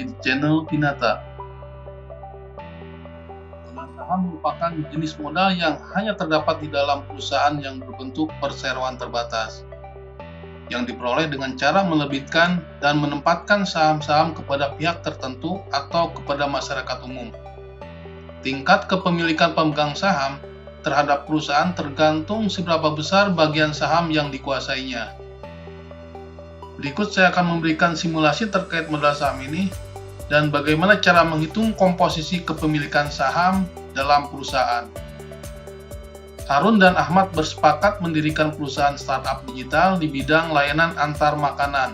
kembali di channel Pinata. Modal saham merupakan jenis modal yang hanya terdapat di dalam perusahaan yang berbentuk perseroan terbatas, yang diperoleh dengan cara menerbitkan dan menempatkan saham-saham kepada pihak tertentu atau kepada masyarakat umum. Tingkat kepemilikan pemegang saham terhadap perusahaan tergantung seberapa besar bagian saham yang dikuasainya. Berikut saya akan memberikan simulasi terkait modal saham ini dan bagaimana cara menghitung komposisi kepemilikan saham dalam perusahaan. Harun dan Ahmad bersepakat mendirikan perusahaan startup digital di bidang layanan antar makanan,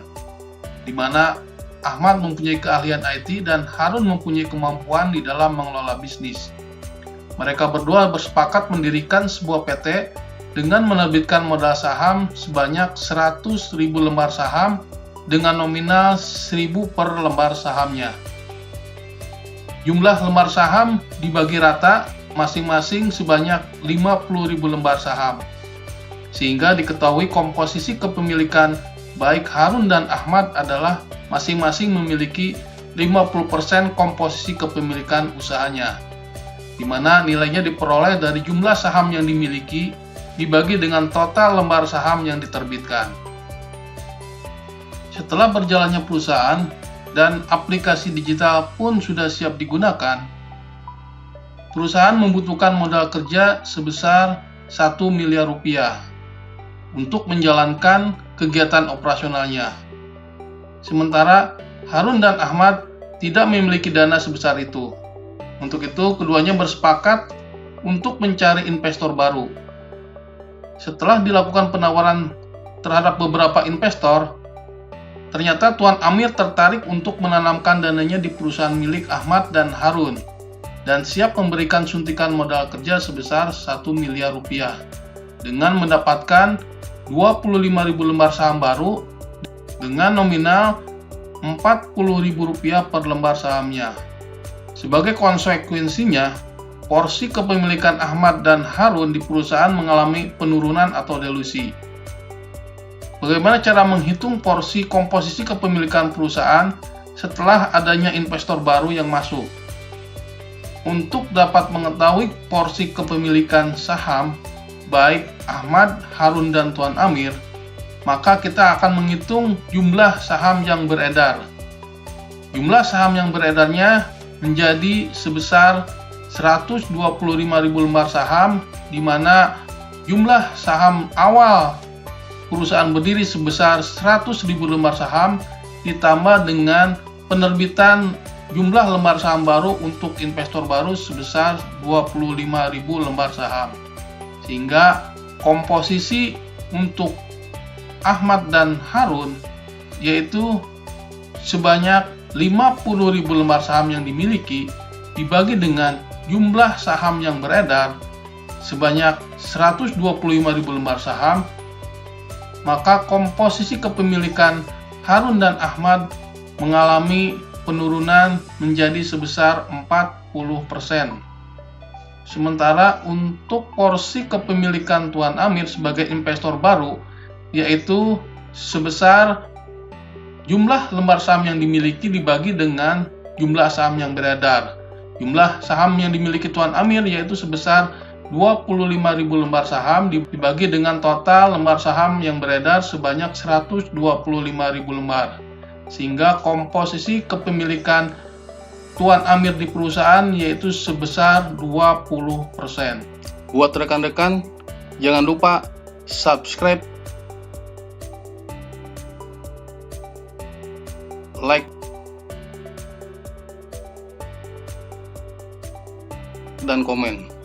di mana Ahmad mempunyai keahlian IT dan Harun mempunyai kemampuan di dalam mengelola bisnis. Mereka berdua bersepakat mendirikan sebuah PT dengan menerbitkan modal saham sebanyak 100.000 lembar saham dengan nominal 1.000 per lembar sahamnya. Jumlah lembar saham dibagi rata masing-masing sebanyak 50.000 lembar saham, sehingga diketahui komposisi kepemilikan baik Harun dan Ahmad adalah masing-masing memiliki 50% komposisi kepemilikan usahanya, di mana nilainya diperoleh dari jumlah saham yang dimiliki dibagi dengan total lembar saham yang diterbitkan. Setelah berjalannya perusahaan dan aplikasi digital pun sudah siap digunakan, perusahaan membutuhkan modal kerja sebesar 1 miliar rupiah untuk menjalankan kegiatan operasionalnya. Sementara Harun dan Ahmad tidak memiliki dana sebesar itu. Untuk itu, keduanya bersepakat untuk mencari investor baru. Setelah dilakukan penawaran terhadap beberapa investor, ternyata Tuan Amir tertarik untuk menanamkan dananya di perusahaan milik Ahmad dan Harun dan siap memberikan suntikan modal kerja sebesar 1 miliar rupiah dengan mendapatkan 25.000 lembar saham baru dengan nominal 40.000 rupiah per lembar sahamnya. Sebagai konsekuensinya, porsi kepemilikan Ahmad dan Harun di perusahaan mengalami penurunan atau delusi. Bagaimana cara menghitung porsi komposisi kepemilikan perusahaan setelah adanya investor baru yang masuk? Untuk dapat mengetahui porsi kepemilikan saham baik Ahmad, Harun, dan Tuan Amir, maka kita akan menghitung jumlah saham yang beredar. Jumlah saham yang beredarnya menjadi sebesar 125.000 lembar saham, di mana jumlah saham awal perusahaan berdiri sebesar 100.000 lembar saham ditambah dengan penerbitan jumlah lembar saham baru untuk investor baru sebesar 25.000 lembar saham, sehingga komposisi untuk Ahmad dan Harun yaitu sebanyak 50.000 lembar saham yang dimiliki dibagi dengan jumlah saham yang beredar sebanyak 125.000 lembar saham, maka komposisi kepemilikan Harun dan Ahmad mengalami penurunan menjadi sebesar 40%. Sementara untuk porsi kepemilikan Tuan Amir sebagai investor baru yaitu sebesar jumlah lembar saham yang dimiliki dibagi dengan jumlah saham yang beredar. Jumlah saham yang dimiliki Tuan Amir yaitu sebesar 25.000 lembar saham dibagi dengan total lembar saham yang beredar sebanyak 125.000 lembar. Sehingga komposisi kepemilikan Tuan Amir di perusahaan yaitu sebesar 20%. Buat rekan-rekan, jangan lupa subscribe, like, dan komen.